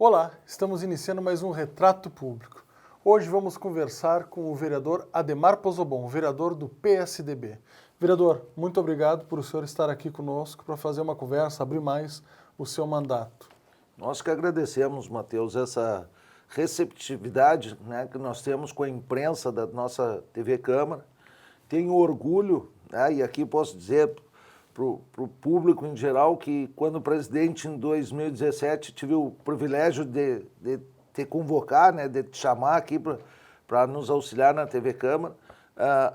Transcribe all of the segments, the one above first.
Olá, estamos iniciando mais um Retrato Público. Hoje vamos conversar com o vereador Adhemar Pozzobon, vereador do PSDB. Vereador, muito obrigado por o senhor estar aqui conosco para fazer uma conversa, abrir mais o seu mandato. Nós que agradecemos, Matheus, essa receptividade, né, que nós temos com a imprensa da nossa TV Câmara. Tenho orgulho, né, e aqui posso dizer para o público em geral que quando presidente em 2017 tive o privilégio de te convocar, né, de te chamar aqui para nos auxiliar na TV Câmara.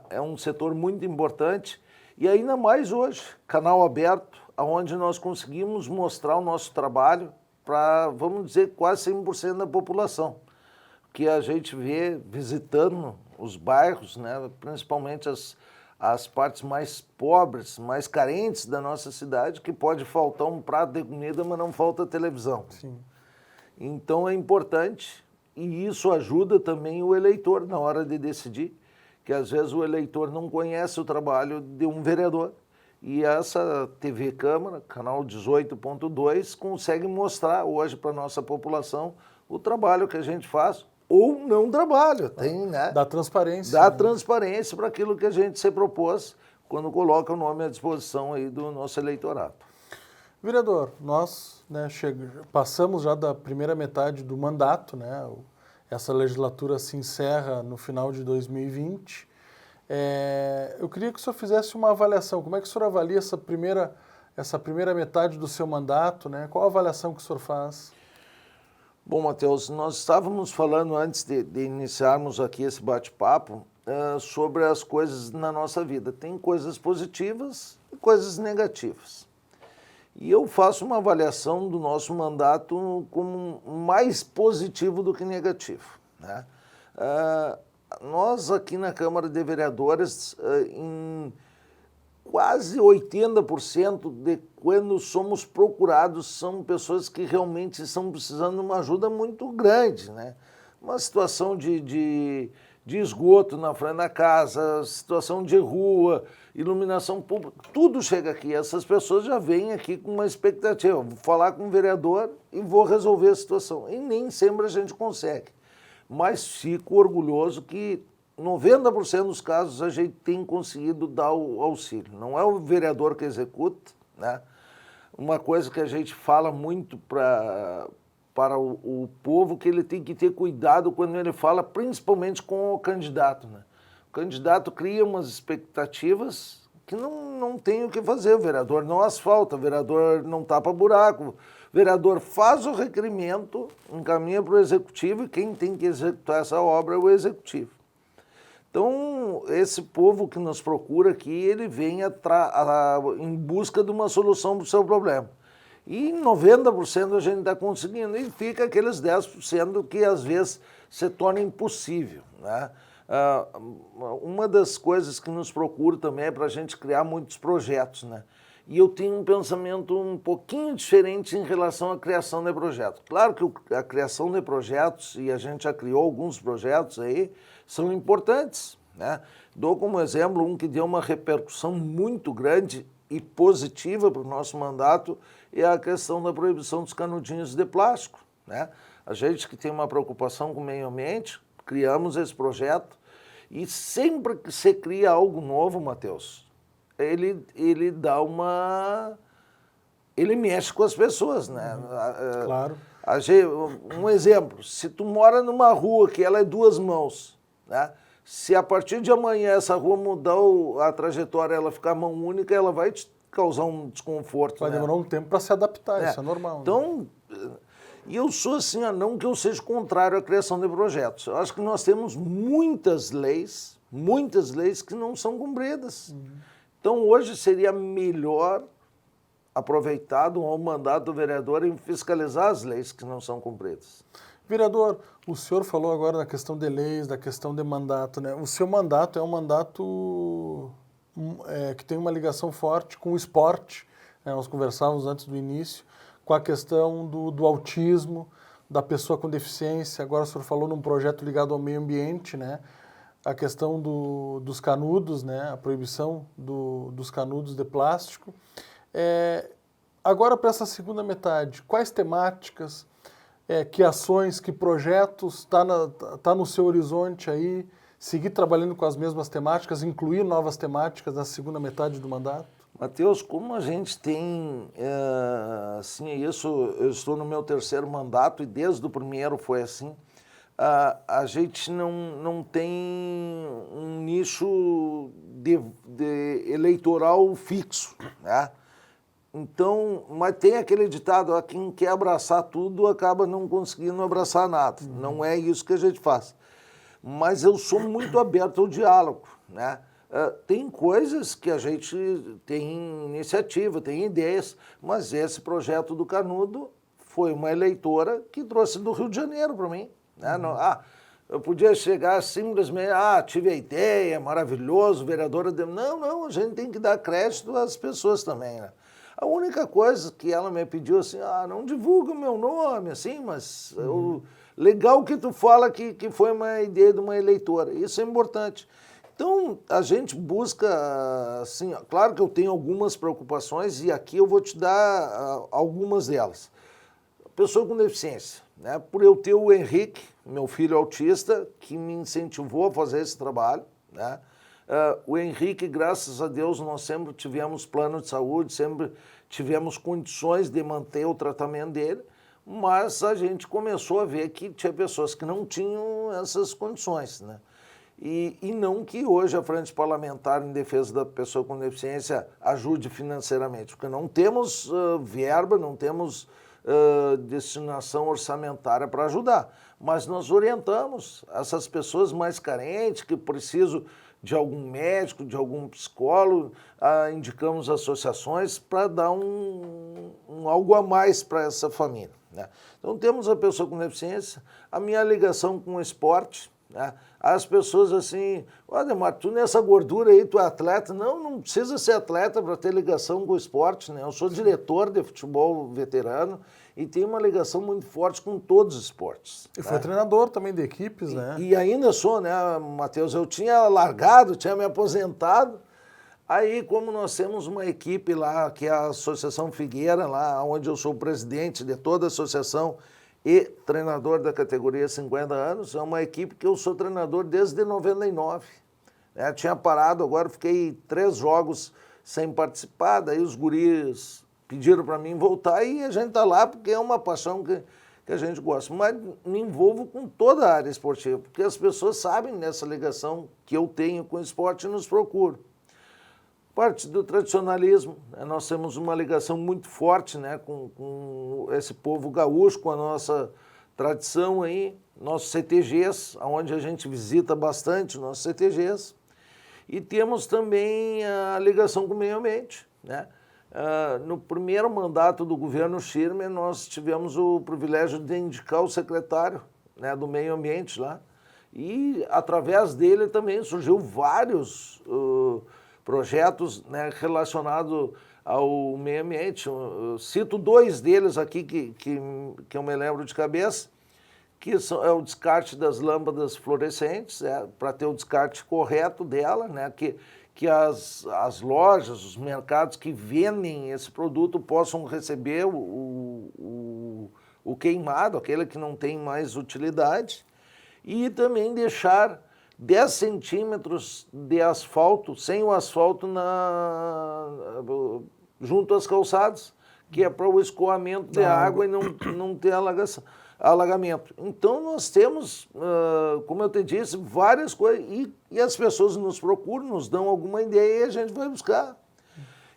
É um setor muito importante e ainda mais hoje, canal aberto, onde nós conseguimos mostrar o nosso trabalho para, vamos dizer, quase 100% da população, que a gente vê visitando os bairros, né, principalmente as partes mais pobres, mais carentes da nossa cidade, que pode faltar um prato de comida, mas não falta televisão. Sim. Então é importante e isso ajuda também o eleitor na hora de decidir, que às vezes o eleitor não conhece o trabalho de um vereador. E essa TV Câmara, canal 18.2, consegue mostrar hoje para a nossa população o trabalho que a gente faz ou não trabalha. Tem, né? Dá transparência. Dá né? transparência para aquilo que a gente se propôs quando coloca o nome à disposição aí do nosso eleitorado. Vereador, nós passamos já da primeira metade do mandato, né? Essa legislatura se encerra no final de 2020. Eu queria que o senhor fizesse uma avaliação. Como é que o senhor avalia essa primeira metade do seu mandato, né? Qual a avaliação que o senhor faz? Bom, Matheus, nós estávamos falando antes de iniciarmos aqui esse bate-papo sobre as coisas na nossa vida. Tem coisas positivas e coisas negativas. E eu faço uma avaliação do nosso mandato como mais positivo do que negativo, né? Nós aqui na Câmara de Vereadores, em quase 80% de quando somos procurados são pessoas que realmente estão precisando de uma ajuda muito grande, né? Uma situação de esgoto na frente da casa, situação de rua, iluminação pública, tudo chega aqui. Essas pessoas já vêm aqui com uma expectativa, vou falar com o vereador e vou resolver a situação. E nem sempre a gente consegue. Mas fico orgulhoso que 90% dos casos a gente tem conseguido dar o auxílio. Não é o vereador que executa, né? Uma coisa que a gente fala muito para o povo, que ele tem que ter cuidado quando ele fala, principalmente com o candidato, né? O candidato cria umas expectativas que não tem o que fazer. O vereador não asfalta, o vereador não tapa buraco, o vereador faz o requerimento, encaminha para o executivo e quem tem que executar essa obra é o executivo. Então, esse povo que nos procura aqui, ele vem em busca de uma solução para o seu problema. E 90% a gente está conseguindo, e fica aqueles 10% que às vezes se torna impossível, né? Uma das coisas que nos procura também é para a gente criar muitos projetos, né? E eu tenho um pensamento um pouquinho diferente em relação à criação de projetos. Claro que a criação de projetos, e a gente já criou alguns projetos aí, são importantes, né? Dou como exemplo um que deu uma repercussão muito grande e positiva para o nosso mandato, é a questão da proibição dos canudinhos de plástico, né? A gente que tem uma preocupação com o meio ambiente, criamos esse projeto e sempre que você cria algo novo, Matheus, ele dá ele mexe com as pessoas, né? Claro. Um exemplo, se tu mora numa rua que ela é duas mãos, né? Se a partir de amanhã essa rua mudar a trajetória, ela ficar mão única, ela vai te causar um desconforto. Vai demorar um tempo para se adaptar, isso é normal. Então, e eu sou assim, não que eu seja contrário à criação de projetos. Eu acho que nós temos muitas leis que não são cumpridas. Então, hoje seria melhor aproveitado o mandato do vereador em fiscalizar as leis que não são cumpridas. Vereador, o senhor falou agora da questão de leis, da questão de mandato, né? O seu mandato é um mandato que tem uma ligação forte com o esporte, né? Nós conversávamos antes do início, com a questão do autismo, da pessoa com deficiência. Agora o senhor falou num projeto ligado ao meio ambiente, né? A questão dos canudos, né? A proibição dos canudos de plástico. Agora, para essa segunda metade, quais temáticas Que ações, que projetos está no seu horizonte aí? Seguir trabalhando com as mesmas temáticas, incluir novas temáticas na segunda metade do mandato? Matheus, como a gente tem, assim, isso, eu estou no meu 3º mandato e desde o primeiro foi assim, a gente não tem um nicho de eleitoral fixo, né? Então, mas tem aquele ditado, quem quer abraçar tudo acaba não conseguindo abraçar nada. Não é isso que a gente faz. Mas eu sou muito aberto ao diálogo, né? Tem coisas que a gente tem iniciativa, tem ideias, mas esse projeto do Canudo foi uma eleitora que trouxe do Rio de Janeiro para mim, né? Eu podia chegar simplesmente, tive a ideia, maravilhoso, vereadora... Não, a gente tem que dar crédito às pessoas também, né? A única coisa que ela me pediu assim, não divulga o meu nome, assim, mas legal que tu fala que foi uma ideia de uma eleitora, isso é importante. Então, a gente busca, assim, claro que eu tenho algumas preocupações e aqui eu vou te dar algumas delas. Pessoa com deficiência, né? Por eu ter o Henrique, meu filho autista, que me incentivou a fazer esse trabalho, né? O Henrique, graças a Deus, nós sempre tivemos plano de saúde, sempre tivemos condições de manter o tratamento dele, mas a gente começou a ver que tinha pessoas que não tinham essas condições, né? E não que hoje a Frente Parlamentar em Defesa da Pessoa com Deficiência ajude financeiramente, porque não temos verba, não temos destinação orçamentária para ajudar, mas nós orientamos essas pessoas mais carentes que precisam de algum médico, de algum psicólogo, indicamos associações para dar algo a mais para essa família, né? Então temos a pessoa com deficiência, a minha ligação com o esporte, né? As pessoas assim, Ademar, tu nessa gordura aí, tu é atleta? Não precisa ser atleta para ter ligação com o esporte, né? Eu sou diretor de futebol veterano e tenho uma ligação muito forte com todos os esportes. E foi treinador também de equipes, né? E ainda sou, né, Matheus? Eu tinha largado, tinha me aposentado. Aí, como nós temos uma equipe lá, que é a Associação Figueira, lá onde eu sou presidente de toda a associação e treinador da categoria 50 anos, é uma equipe que eu sou treinador desde 99. Né? Tinha parado, agora fiquei 3 jogos sem participar, daí os guris pediram para mim voltar e a gente está lá porque é uma paixão que a gente gosta. Mas me envolvo com toda a área esportiva, porque as pessoas sabem dessa ligação que eu tenho com o esporte e nos procuram. Parte do tradicionalismo, né? Nós temos uma ligação muito forte, né, com esse povo gaúcho, com a nossa tradição aí, nossos CTGs, onde a gente visita bastante nossos CTGs, e temos também a ligação com o meio ambiente, né? No primeiro mandato do governo Schirmer, nós tivemos o privilégio de indicar o secretário, né, do meio ambiente lá, e através dele também surgiu vários projetos, né, relacionados ao meio ambiente. Eu cito 2 deles aqui que eu me lembro de cabeça, que é o descarte das lâmpadas fluorescentes, para ter o descarte correto dela, né, que as lojas, os mercados que vendem esse produto possam receber o queimado, aquele que não tem mais utilidade, e também deixar 10 centímetros de asfalto, sem o asfalto junto às calçadas, que é para o escoamento de água e não ter alagamento. Então nós temos, como eu te disse, várias coisas, e as pessoas nos procuram, nos dão alguma ideia e a gente vai buscar.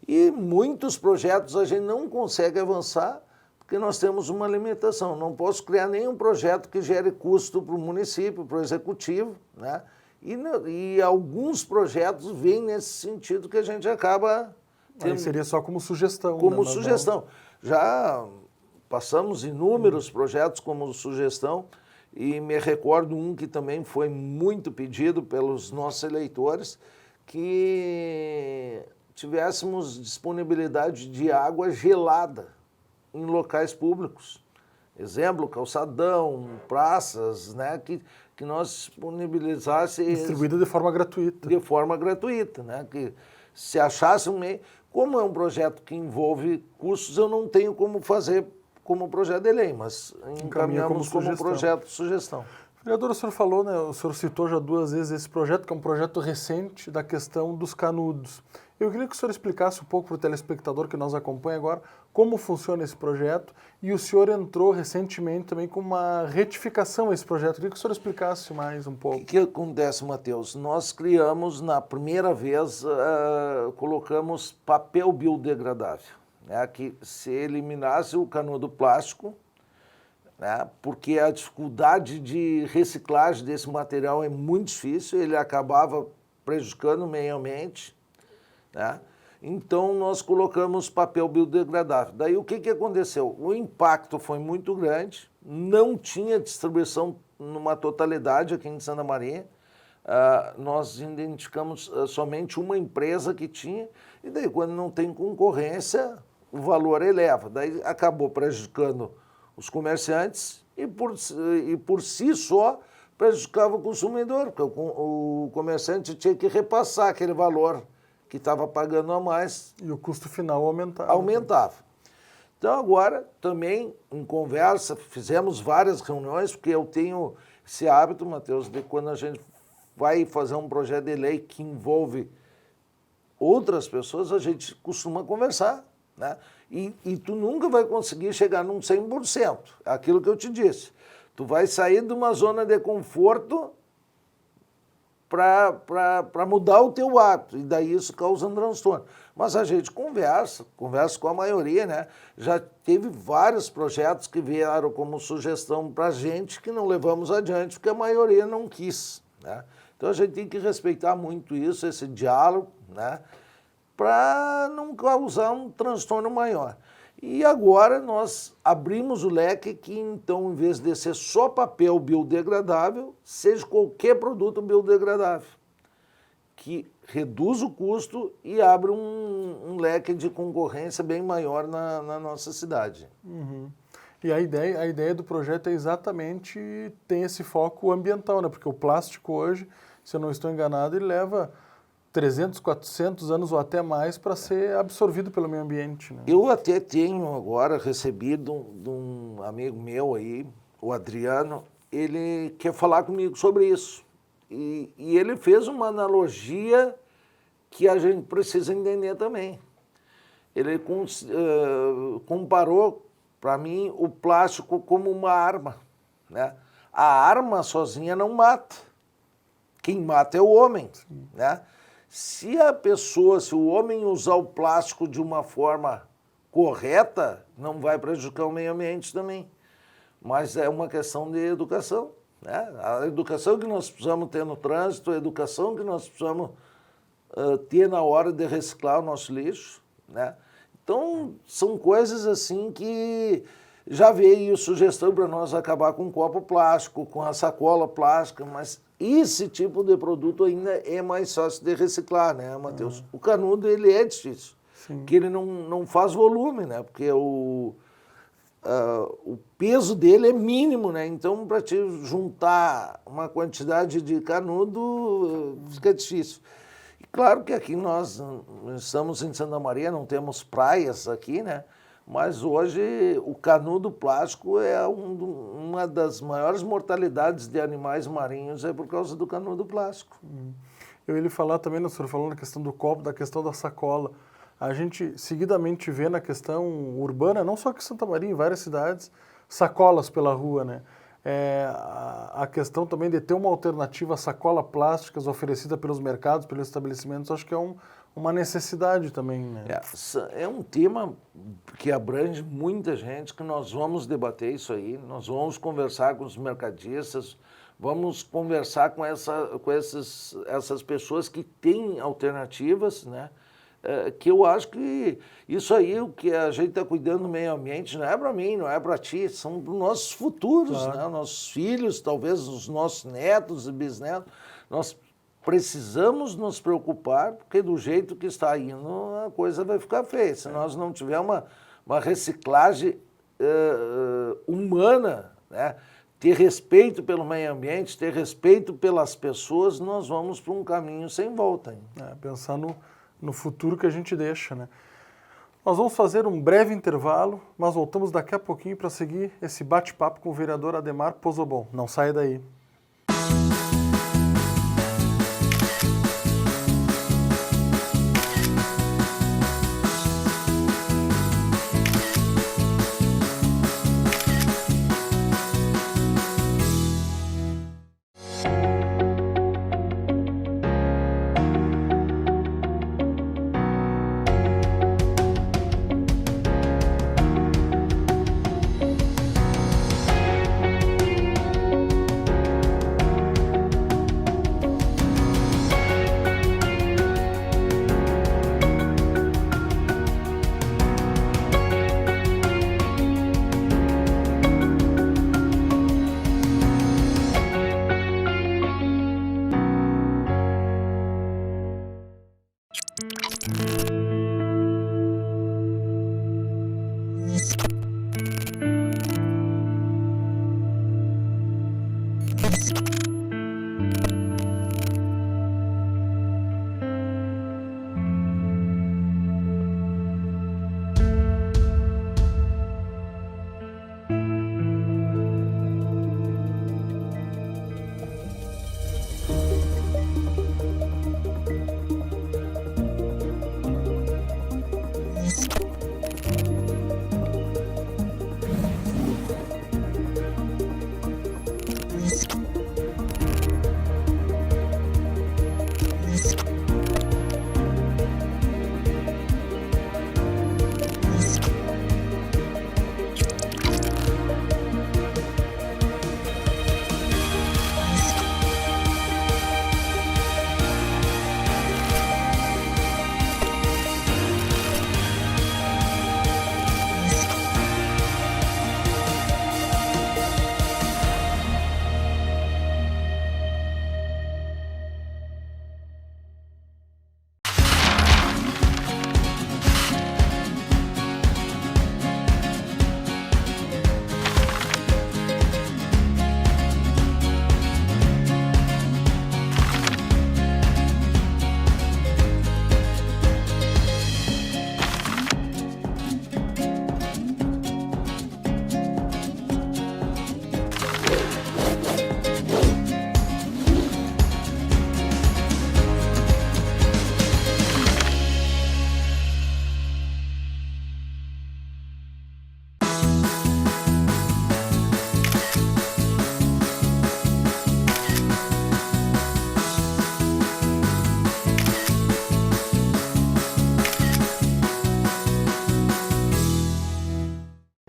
E muitos projetos a gente não consegue avançar, porque nós temos uma limitação. Não posso criar nenhum projeto que gere custo para o município, para o executivo, né? E alguns projetos vêm nesse sentido que a gente acaba tendo. Aí seria só como sugestão. Como sugestão. Já passamos inúmeros projetos como sugestão e me recordo um que também foi muito pedido pelos nossos eleitores, que tivéssemos disponibilidade de água gelada em locais públicos. Exemplo, calçadão, praças, né, que nós disponibilizasse... Distribuída de forma gratuita. De forma gratuita, né, que se achasse um meio... Como é um projeto que envolve custos, eu não tenho como fazer como projeto de lei, mas encaminhamos como projeto de sugestão. Vereador, o senhor falou, né, o senhor citou já 2 vezes esse projeto, que é um projeto recente da questão dos canudos. Eu queria que o senhor explicasse um pouco para o telespectador que nos acompanha agora como funciona esse projeto, e o senhor entrou recentemente também com uma retificação a esse projeto. Eu queria que o senhor explicasse mais um pouco. O que acontece, Matheus? Nós criamos, na primeira vez, colocamos papel biodegradável, né, que se eliminasse o canudo plástico, né, porque a dificuldade de reciclagem desse material é muito difícil, ele acabava prejudicando o meio ambiente, né? Então nós colocamos papel biodegradável. Daí o que aconteceu? O impacto foi muito grande, não tinha distribuição numa totalidade aqui em Santa Maria. Nós identificamos somente uma empresa que tinha, e daí quando não tem concorrência, o valor eleva. Daí acabou prejudicando os comerciantes e por si só prejudicava o consumidor, porque o comerciante tinha que repassar aquele valor que estava pagando a mais. E o custo final aumentava. Aumentava. Então agora também em conversa, fizemos várias reuniões, porque eu tenho esse hábito, Matheus, de quando a gente vai fazer um projeto de lei que envolve outras pessoas, a gente costuma conversar, né? E tu nunca vai conseguir chegar num 100%, aquilo que eu te disse. Tu vai sair de uma zona de conforto para mudar o teu hábito, e daí isso causa um transtorno. Mas a gente conversa com a maioria, né? Já teve vários projetos que vieram como sugestão para a gente que não levamos adiante, porque a maioria não quis, né? Então a gente tem que respeitar muito isso, esse diálogo, né, para não causar um transtorno maior. E agora nós abrimos o leque que, então, em vez de ser só papel biodegradável, seja qualquer produto biodegradável, que reduz o custo e abre um leque de concorrência bem maior na nossa cidade. Uhum. E a ideia do projeto é exatamente ter esse foco ambiental, né? Porque o plástico hoje, se eu não estou enganado, ele leva 300, 400 anos ou até mais para ser absorvido pelo meio ambiente, né? Eu até tenho agora recebido de um amigo meu aí, o Adriano, ele quer falar comigo sobre isso. E ele fez uma analogia que a gente precisa entender também. Ele comparou para mim o plástico como uma arma, né? A arma sozinha não mata. Quem mata é o homem, né? Se o homem usar o plástico de uma forma correta, não vai prejudicar o meio ambiente também. Mas é uma questão de educação, né? A educação que nós precisamos ter no trânsito, a educação que nós precisamos ter na hora de reciclar o nosso lixo, né? Então, são coisas assim que já veio sugestão para nós acabar com o copo plástico, com a sacola plástica, mas esse tipo de produto ainda é mais fácil de reciclar, né, Matheus? O canudo, ele é difícil, porque ele não faz volume, né? Porque o peso dele é mínimo, né? Então, para te juntar uma quantidade de canudo, fica difícil. E claro que aqui nós estamos em Santa Maria, não temos praias aqui, né? Mas hoje o canudo plástico é uma das maiores mortalidades de animais marinhos, é por causa do canudo plástico. Eu ia lhe falar também, o senhor falou na questão do copo, da questão da sacola. A gente seguidamente vê na questão urbana, não só aqui em Santa Maria, em várias cidades, sacolas pela rua, né? A questão também de ter uma alternativa a sacola plásticas oferecida pelos mercados, pelos estabelecimentos, acho que é uma necessidade também, né? É um tema que abrange muita gente, que nós vamos debater isso aí, nós vamos conversar com os mercadistas, vamos conversar com essas pessoas que têm alternativas, né? Que eu acho que isso aí, o que a gente está cuidando do meio ambiente, não é para mim, não é para ti, são para os nossos futuros, claro, né? Nossos filhos, talvez os nossos netos e bisnetos. Nós precisamos nos preocupar, porque do jeito que está indo, a coisa vai ficar feia. Se nós não tivermos uma reciclagem humana, né? Ter respeito pelo meio ambiente, ter respeito pelas pessoas, nós vamos para um caminho sem volta. Pensar no futuro que a gente deixa, né? Nós vamos fazer um breve intervalo, mas voltamos daqui a pouquinho para seguir esse bate-papo com o vereador Ademar Pozzobon. Não saia daí.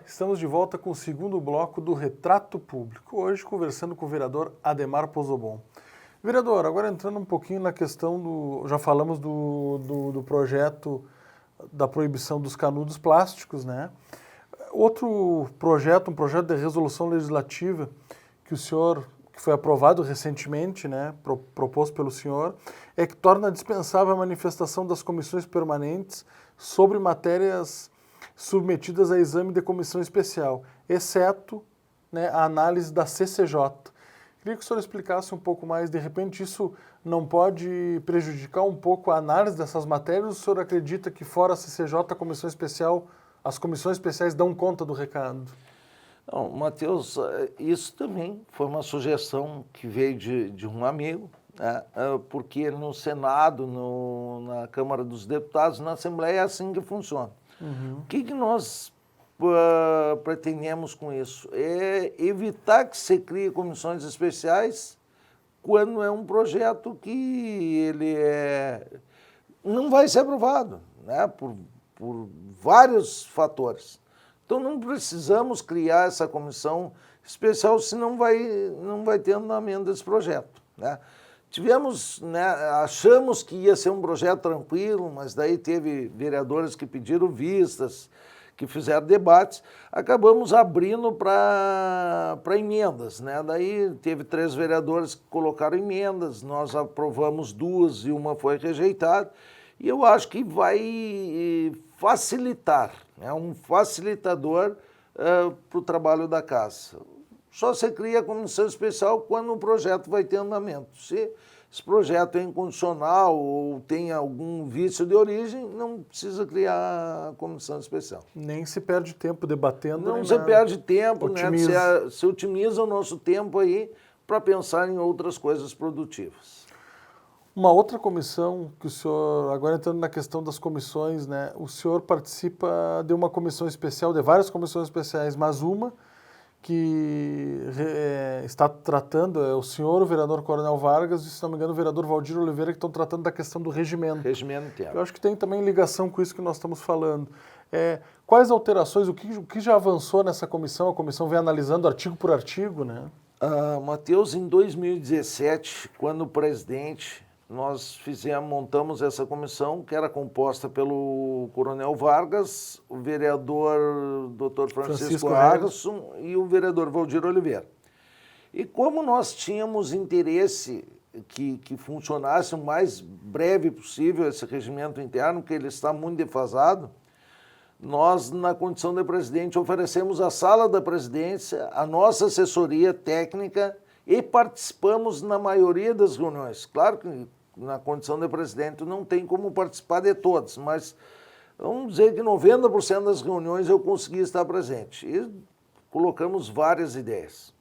Estamos de volta com o segundo bloco do Retrato Público, hoje conversando com o vereador Ademar Pozzobon. Vereador, agora entrando um pouquinho na questão do... Já falamos do projeto da proibição dos canudos plásticos, né? Outro projeto, um projeto de resolução legislativa que o senhor, que foi aprovado recentemente, né, proposto pelo senhor, é que torna dispensável a manifestação das comissões permanentes sobre matérias submetidas a exame de comissão especial, exceto, né, a análise da CCJ. Queria que o senhor explicasse um pouco mais, de repente isso não pode prejudicar um pouco a análise dessas matérias, ou o senhor acredita que fora a CCJ, a comissão especial, as comissões especiais dão conta do recado? Não, Matheus, isso também foi uma sugestão que veio de um amigo, né, porque no Senado, na Câmara dos Deputados, na Assembleia é assim que funciona. O que nós pretendemos com isso? É evitar que se crie comissões especiais quando é um projeto que ele não vai ser aprovado, né, por vários fatores. Então não precisamos criar essa comissão especial, senão não vai ter andamento desse projeto, né? Tivemos, né, achamos que ia ser um projeto tranquilo, mas daí teve vereadores que pediram vistas, que fizeram debates, acabamos abrindo para emendas, né? Daí teve 3 vereadores que colocaram emendas, nós aprovamos 2 e uma foi rejeitada, e eu acho que vai facilitar, é um facilitador para o trabalho da casa. Só se cria a comissão especial quando o projeto vai ter andamento. Se o projeto é incondicional ou tem algum vício de origem, não precisa criar a comissão especial. Nem se perde tempo debatendo. Não nem se nada. perde tempo, Otimiza. né? Se otimiza o nosso tempo aí para pensar em outras coisas produtivas. Uma outra comissão que o senhor, agora entrando na questão das comissões, né? O senhor participa de uma comissão especial, de várias comissões especiais, mas uma que está tratando, é o senhor, o vereador Coronel Vargas e, se não me engano, o vereador Valdir Oliveira, que estão tratando da questão do regimento. Regimento interno. Eu acho que tem também ligação com isso que nós estamos falando. Quais alterações, o que já avançou nessa comissão? A comissão vem analisando artigo por artigo, né? Matheus, em 2017, quando presidente, nós montamos essa comissão, que era composta pelo Coronel Vargas, o vereador Dr. Francisco Harrison e o vereador Valdir Oliveira. E como nós tínhamos interesse que funcionasse o mais breve possível esse regimento interno, que ele está muito defasado, nós, na condição de presidente, oferecemos a sala da presidência, a nossa assessoria técnica e participamos na maioria das reuniões. Claro que na condição de presidente não tem como participar de todas, mas vamos dizer que 90% das reuniões eu consegui estar presente. E colocamos várias ideias.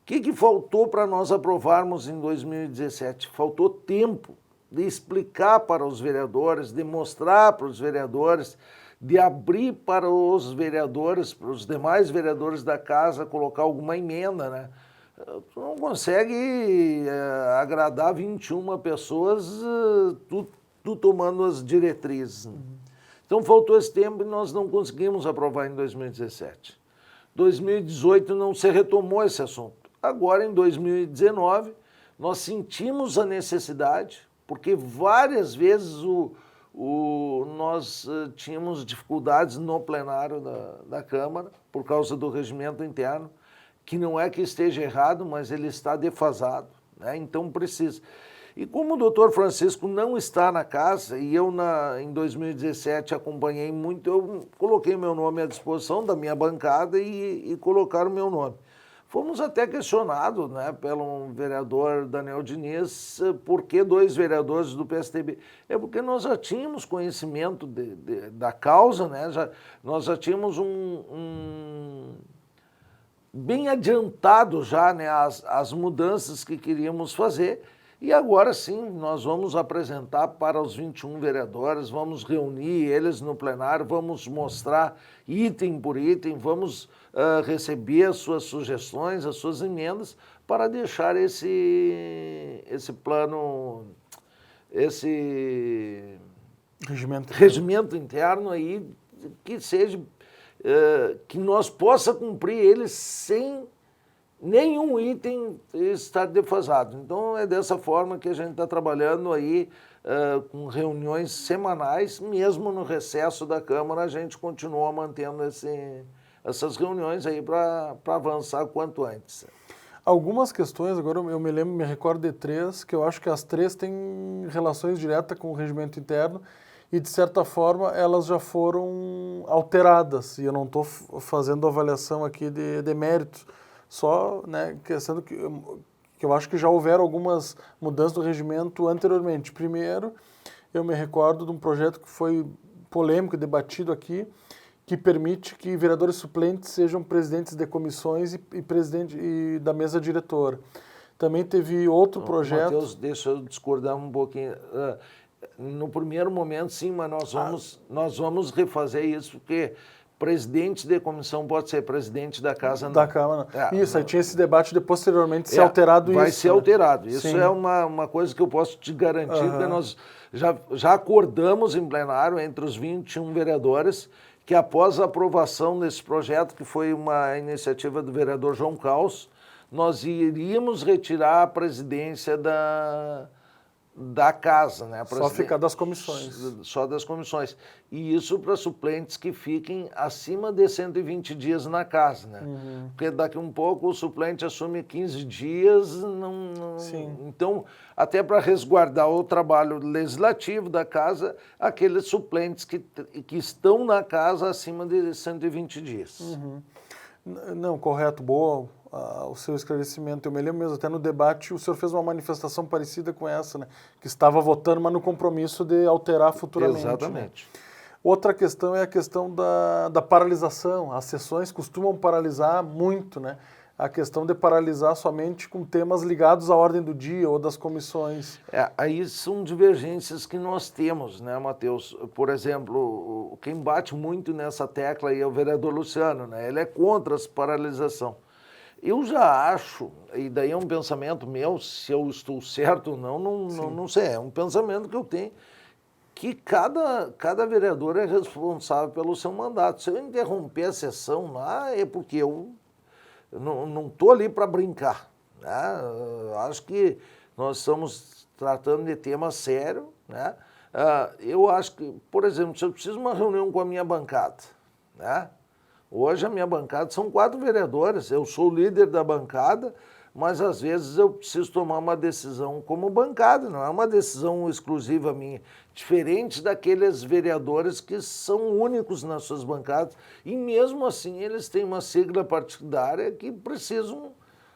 O que faltou para nós aprovarmos em 2017? Faltou tempo de explicar para os vereadores, de mostrar para os vereadores, de abrir para os vereadores, para os demais vereadores da casa, colocar alguma emenda, né? Tu não consegue agradar 21 pessoas, tu tomando as diretrizes. Então faltou esse tempo e nós não conseguimos aprovar em 2017. 2018 não se retomou esse assunto. Agora, em 2019, nós sentimos a necessidade, porque várias vezes nós tínhamos dificuldades no plenário da Câmara, por causa do regimento interno, que não é que esteja errado, mas ele está defasado, né? Então precisa. E como o doutor Francisco não está na casa, e eu em 2017 acompanhei muito, eu coloquei meu nome à disposição da minha bancada e colocaram o meu nome. Fomos até questionados, né, pelo vereador Daniel Diniz, por que 2 vereadores do PSDB? É porque nós já tínhamos conhecimento da causa, né? Nós já tínhamos bem adiantado já, né, as mudanças que queríamos fazer, e agora sim nós vamos apresentar para os 21 vereadores, vamos reunir eles no plenário, vamos mostrar item por item, vamos receber as suas sugestões, as suas emendas, para deixar esse plano, esse regimento interno aí, que seja... que nós possa cumprir ele sem nenhum item estar defasado. Então é dessa forma que a gente está trabalhando aí, com reuniões semanais, mesmo no recesso da Câmara a gente continua mantendo essas reuniões aí para avançar quanto antes. Algumas questões, agora eu me recordo de 3, que eu acho que as 3 têm relações diretas com o regimento interno, e, de certa forma, elas já foram alteradas. E eu não estou fazendo avaliação aqui de méritos, só, né, sendo que eu acho que já houveram algumas mudanças do regimento anteriormente. Primeiro, eu me recordo de um projeto que foi polêmico e debatido aqui, que permite que vereadores suplentes sejam presidentes de comissões e da mesa diretora. Também teve outro projeto... Matheus, deixa eu discordar um pouquinho... No primeiro momento, sim, mas nós vamos refazer isso, porque presidente de comissão pode ser presidente da casa, não. Da Câmara, não. Isso, aí tinha esse debate de posteriormente ser alterado isso. Vai ser alterado. Isso Sim. é uma coisa que eu posso te garantir, porque nós já acordamos em plenário, entre os 21 vereadores, que após a aprovação desse projeto, que foi uma iniciativa do vereador João Caus, nós iríamos retirar a presidência da casa, né? Só ficar das comissões. Só das comissões. E isso para suplentes que fiquem acima de 120 dias na casa, né? Porque daqui um pouco o suplente assume 15 dias, Sim. Então, até para resguardar o trabalho legislativo da casa, aqueles suplentes que estão na casa acima de 120 dias. Não, correto, boa o seu esclarecimento. Eu me lembro mesmo, até no debate, o senhor fez uma manifestação parecida com essa, né? Que estava votando, mas no compromisso de alterar futuramente. Exatamente. Né? Outra questão é a questão da paralisação. As sessões costumam paralisar muito, né? A questão de paralisar somente com temas ligados à ordem do dia ou das comissões. Aí são divergências que nós temos, né, Matheus? Por exemplo, quem bate muito nessa tecla aí é o vereador Luciano, né? Ele é contra essa paralisação. Eu já acho, e daí é um pensamento meu, se eu estou certo ou não sei, é um pensamento que eu tenho, que cada vereador é responsável pelo seu mandato. Se eu interromper a sessão lá, é porque eu não estou ali para brincar, né? Acho que nós estamos tratando de tema sério, né? Eu acho que, por exemplo, se eu preciso de uma reunião com a minha bancada, né? Hoje a minha bancada são 4 vereadores, eu sou o líder da bancada, mas às vezes eu preciso tomar uma decisão como bancada, não é uma decisão exclusiva minha, diferente daqueles vereadores que são únicos nas suas bancadas, e mesmo assim eles têm uma sigla partidária que precisam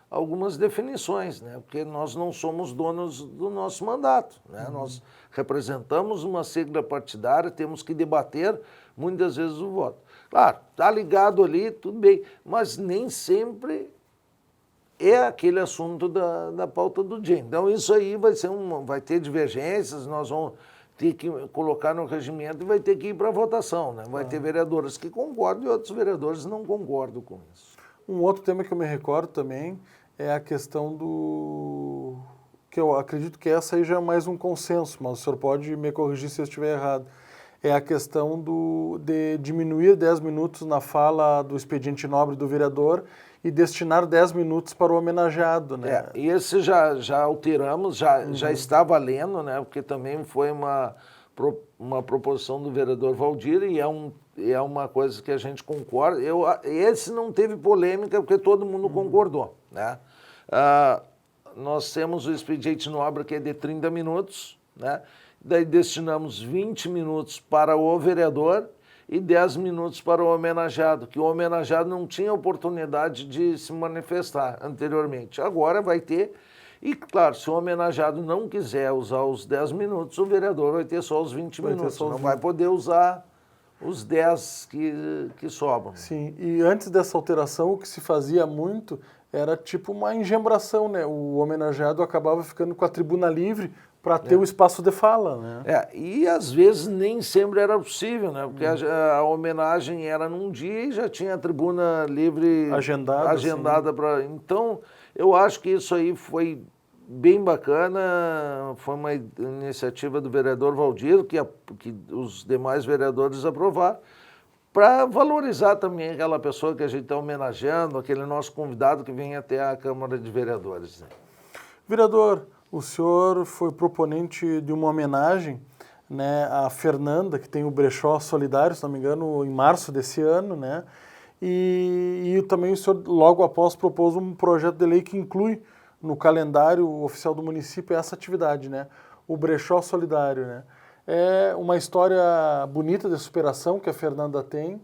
algumas definições, né? Porque nós não somos donos do nosso mandato, né? Nós representamos uma sigla partidária, temos que debater muitas vezes o voto. Claro, está ligado ali, tudo bem, mas nem sempre é aquele assunto da pauta do dia. Então isso aí vai ter divergências, nós vamos ter que colocar no regimento e vai ter que ir para a votação, né? Vai ter vereadores que concordam e outros vereadores não concordam com isso. Um outro tema que eu me recordo também é a questão que eu acredito que essa aí já é mais um consenso, mas o senhor pode me corrigir se eu estiver errado. É a questão de diminuir 10 minutos na fala do expediente nobre do vereador e destinar 10 minutos para o homenageado, né? E esse já alteramos, já está valendo, né? Porque também foi uma proposição do vereador Valdir e é uma coisa que a gente concorda. Esse não teve polêmica porque todo mundo concordou, né? Nós temos o expediente nobre que é de 30 minutos, né? Daí destinamos 20 minutos para o vereador e 10 minutos para o homenageado, que o homenageado não tinha oportunidade de se manifestar anteriormente. Agora vai ter, e claro, se o homenageado não quiser usar os 10 minutos, o vereador vai ter só os 20 minutos, não vai poder usar os 10 que sobram. Sim, e antes dessa alteração, o que se fazia muito era tipo uma engembração, né? O homenageado acabava ficando com a tribuna livre para ter o espaço de fala, né? E às vezes nem sempre era possível, né? Porque a homenagem era num dia e já tinha a tribuna livre agendada para. Então, eu acho que isso aí foi bem bacana, foi uma iniciativa do vereador Valdir, que os demais vereadores aprovaram, para valorizar também aquela pessoa que a gente está homenageando, aquele nosso convidado que vem até a Câmara de Vereadores, né? Vereador, o senhor foi proponente de uma homenagem, né, à Fernanda, que tem o Brechó Solidário, se não me engano, em março desse ano, né? E também o senhor, logo após, propôs um projeto de lei que inclui no calendário oficial do município essa atividade, né? O Brechó Solidário, né? É uma história bonita de superação que a Fernanda tem,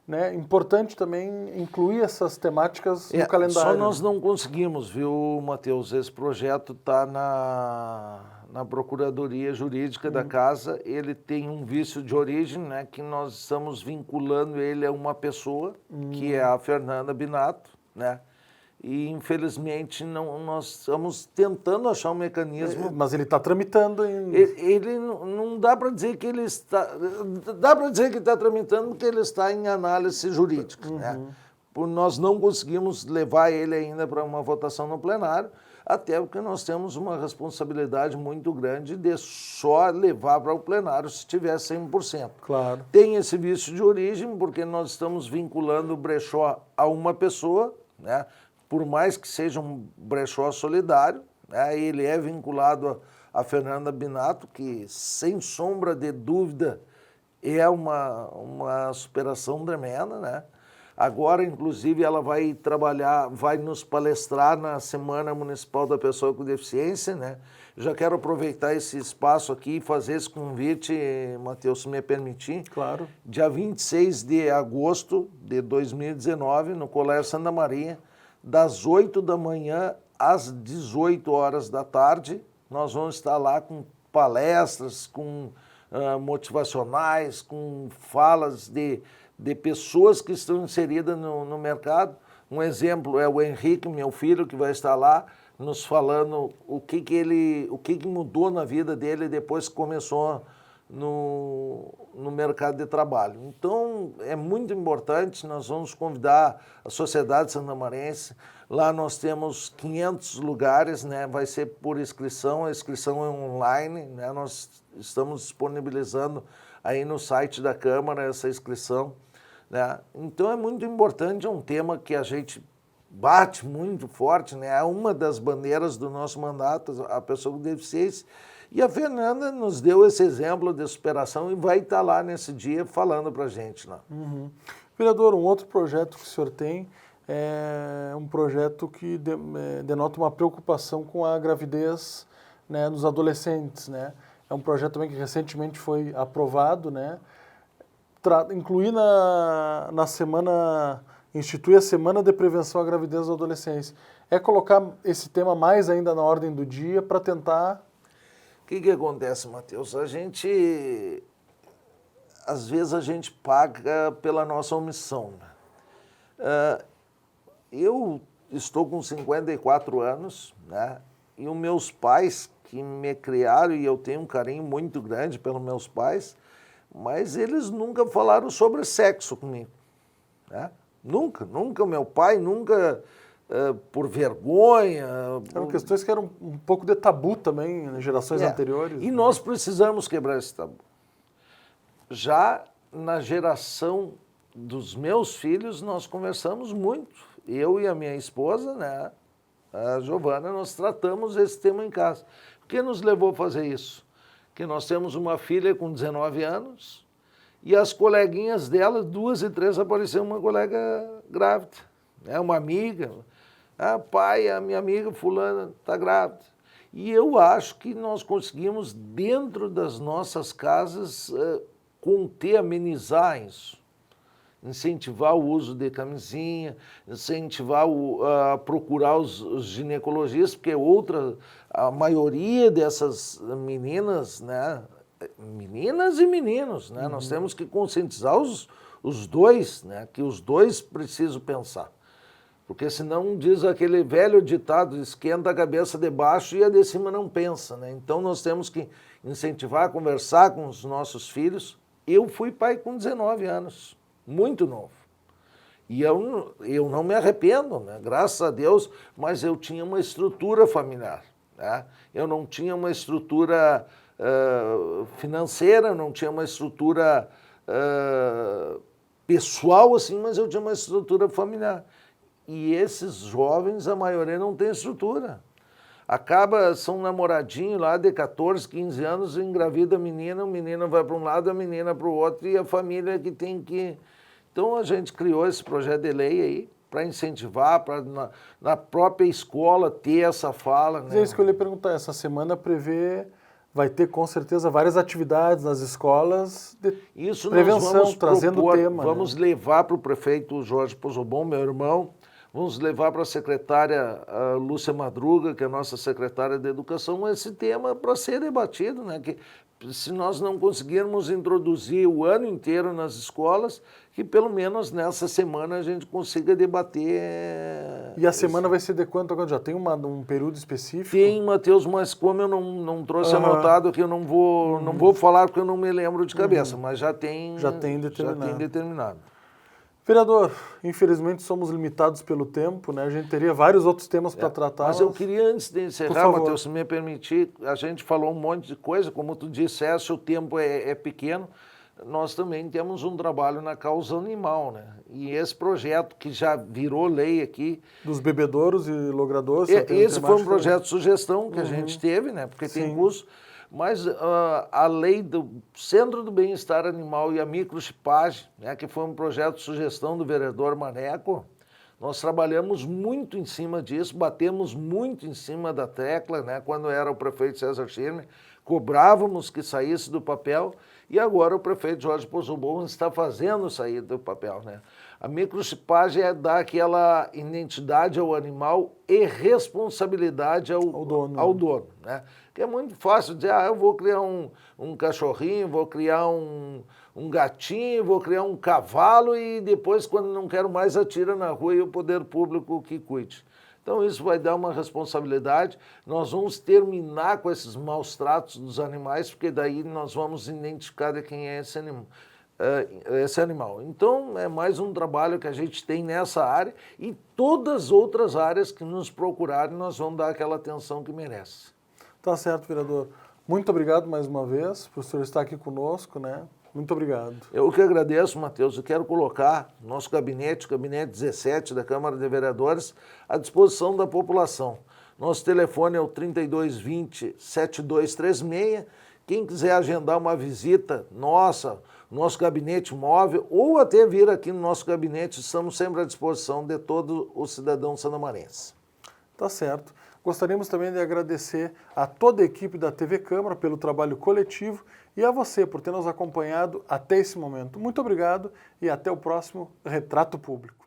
né? Importante também incluir essas temáticas no calendário. Só nós não conseguimos, viu, Matheus? Esse projeto está na Procuradoria Jurídica da Casa. Ele tem um vício de origem, né? Que nós estamos vinculando ele a uma pessoa, que é a Fernanda Binato, né? E, infelizmente, nós estamos tentando achar um mecanismo. Mas ele está tramitando em... Ele não dá para dizer que ele está... Dá para dizer que está tramitando porque ele está em análise jurídica, né? Nós não conseguimos levar ele ainda para uma votação no plenário, até porque nós temos uma responsabilidade muito grande de só levar para o plenário se tiver 100%. Claro. Tem esse vício de origem porque nós estamos vinculando o brechó a uma pessoa, né? Por mais que seja um brechó solidário, né, ele é vinculado a Fernanda Binato, que, sem sombra de dúvida, é uma superação tremenda, né? Agora, inclusive, ela vai trabalhar, vai nos palestrar na Semana Municipal da Pessoa com Deficiência, né? Já quero aproveitar esse espaço aqui e fazer esse convite, Matheus, se me permitir. Claro. Dia 26 de agosto de 2019, no Colégio Santa Maria, das 8 da manhã às 18 horas da tarde. Nós vamos estar lá com palestras, com motivacionais, com falas de pessoas que estão inseridas no mercado. Um exemplo é o Henrique, meu filho, que vai estar lá nos falando o que mudou na vida dele depois que começou no mercado de trabalho. Então, é muito importante, nós vamos convidar a Sociedade Santamarense. Lá nós temos 500 lugares, né? Vai ser por inscrição, a inscrição é online, né? Nós estamos disponibilizando aí no site da Câmara essa inscrição, né? Então, é muito importante, é um tema que a gente bate muito forte, né? É uma das bandeiras do nosso mandato, a pessoa com deficiência. E a Fernanda nos deu esse exemplo de superação e vai estar lá nesse dia falando para a gente. Né? Uhum. Vereador, um outro projeto que o senhor tem é um projeto que denota uma preocupação com a gravidez, né, dos adolescentes. Né? É um projeto também que recentemente foi aprovado, né? Incluir na semana, institui a Semana de Prevenção à Gravidez da Adolescência. É colocar esse tema mais ainda na ordem do dia para tentar... O que acontece, Matheus? Às vezes a gente paga pela nossa omissão. Né? Eu estou com 54 anos, né? E os meus pais que me criaram, e eu tenho um carinho muito grande pelos meus pais, mas eles nunca falaram sobre sexo comigo. Né? Nunca. Meu pai nunca... por vergonha. Eram questões que eram um pouco de tabu também em gerações anteriores. E nós precisamos quebrar esse tabu. Já na geração dos meus filhos, nós conversamos muito. Eu e a minha esposa, né, a Giovana, nós tratamos esse tema em casa. O que nos levou a fazer isso? Que nós temos uma filha com 19 anos e as coleguinhas dela, 2 e 3, apareceu uma colega grávida, né, uma amiga. Pai, a minha amiga fulana está grávida. E eu acho que nós conseguimos, dentro das nossas casas, conter, amenizar isso. Incentivar o uso de camisinha, incentivar a procurar os ginecologistas, porque a maioria dessas meninas, né, meninas e meninos, né, nós temos que conscientizar os dois, né, que os dois precisam pensar. Porque senão diz aquele velho ditado, esquenta a cabeça de baixo e a de cima não pensa. Né? Então nós temos que incentivar, conversar com os nossos filhos. Eu fui pai com 19 anos, muito novo. E eu não me arrependo, né? Graças a Deus, mas eu tinha uma estrutura familiar. Né? Eu não tinha uma estrutura financeira, não tinha uma estrutura pessoal, assim, mas eu tinha uma estrutura familiar. E esses jovens, a maioria não tem estrutura. São namoradinhos lá de 14, 15 anos, engravida a menina vai para um lado, a menina para o outro, e a família que tem que... Então a gente criou esse projeto de lei aí, para incentivar, para na própria escola ter essa fala. Né? É isso que eu ia perguntar, essa semana vai ter com certeza várias atividades nas escolas de isso prevenção, nós vamos trazendo o tema. Vamos levar para o prefeito Jorge Pozobon, meu irmão, vamos levar para a secretária Lúcia Madruga, que é a nossa secretária de Educação, esse tema para ser debatido, né? Que se nós não conseguirmos introduzir o ano inteiro nas escolas, que pelo menos nessa semana a gente consiga debater. E a semana vai ser de quanto a quanto? Já tem um período específico? Tem, Matheus, mas como eu não trouxe anotado aqui, eu não vou falar porque eu não me lembro de cabeça, mas já tem determinado. Vereador, infelizmente somos limitados pelo tempo, né? A gente teria vários outros temas para tratar. Mas eu queria, antes de encerrar, Matheus, se me permitir, a gente falou um monte de coisa, como tu disseste, o tempo é pequeno. Nós também temos um trabalho na causa animal, né? E esse projeto que já virou lei aqui... Dos bebedouros e logradouros? Esse foi um projeto de sugestão que a gente teve, né? Porque tem custo. Mas a lei do Centro do Bem-Estar Animal e a microchipagem, né, que foi um projeto de sugestão do vereador Maneco, nós trabalhamos muito em cima disso, batemos muito em cima da tecla, né, quando era o prefeito César Schirmer, cobrávamos que saísse do papel e agora o prefeito Jorge Pozobon está fazendo sair do papel. Né? A microchipagem é dar aquela identidade ao animal e responsabilidade ao dono, né? Que é muito fácil dizer, eu vou criar um cachorrinho, vou criar um gatinho, vou criar um cavalo e depois, quando não quero mais, atira na rua e o poder público que cuide. Então isso vai dar uma responsabilidade, nós vamos terminar com esses maus tratos dos animais, porque daí nós vamos identificar de quem é esse animal. Então é mais um trabalho que a gente tem nessa área e todas as outras áreas que nos procurarem, nós vamos dar aquela atenção que merece. Tá certo, vereador. Muito obrigado mais uma vez por o senhor estar aqui conosco, né? Muito obrigado. Eu que agradeço, Matheus. Eu quero colocar nosso gabinete, o gabinete 17 da Câmara de Vereadores, à disposição da população. Nosso telefone é o 3220-7236. Quem quiser agendar uma visita nossa, nosso gabinete móvel, ou até vir aqui no nosso gabinete, estamos sempre à disposição de todo o cidadão sanamarense. Tá certo. Gostaríamos também de agradecer a toda a equipe da TV Câmara pelo trabalho coletivo e a você por ter nos acompanhado até esse momento. Muito obrigado e até o próximo Retrato Público.